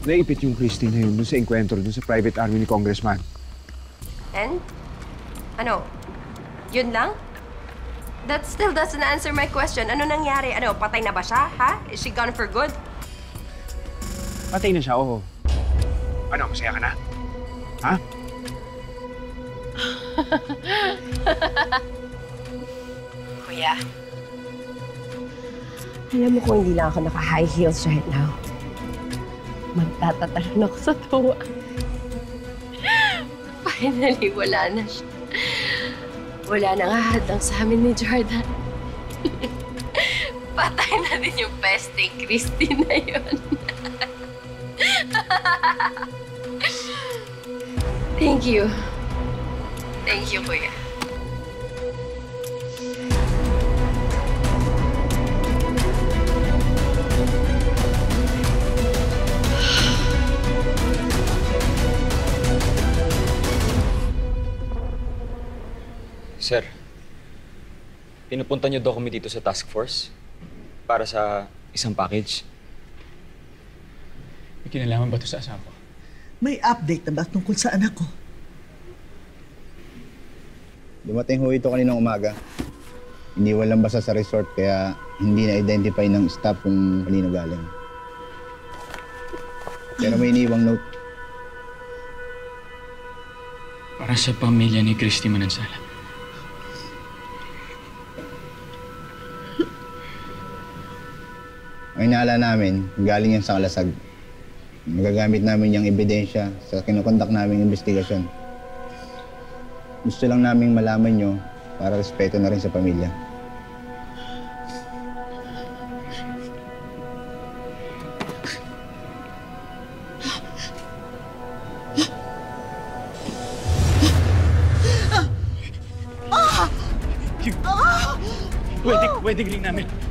naipit yung Christy na yun dun sa enkwentro dun sa private army ni Congressman. And? Ano? Yun lang? That still doesn't answer my question. Ano nangyari? Ano, patay na ba siya? Ha? Is she gone for good? Patay na siya, oo. Ano, masaya ka na? Ha? Kuya. Alam mo kung hindi lang ako naka-high heels right now, magtatatalon ako sa tuwa. Finally, wala na siya. Wala na nga hadang sa amin ni Jordan. Patay na din yung pesting Christine na yun. Thank you. Thank you, Kuya. Sir, pinupunta niyo daw kami dito sa task force para sa isang package. May kinalaman ba ito sa asawa? May update na ba tungkol sa anak ko? Dumating ho ito kaninang umaga. Iniwan lang basta sa resort kaya hindi na-identify ng staff kung kanino galing. Pero may iniwang note. Para sa pamilya ni Christy Manansala. Ang inaala namin, galing yan sa kalasag. Magagamit namin yung ebidensya sa kinukondak naming investigasyon. Gusto lang naming malaman nyo para respeto na rin sa pamilya. Wedding ring namin.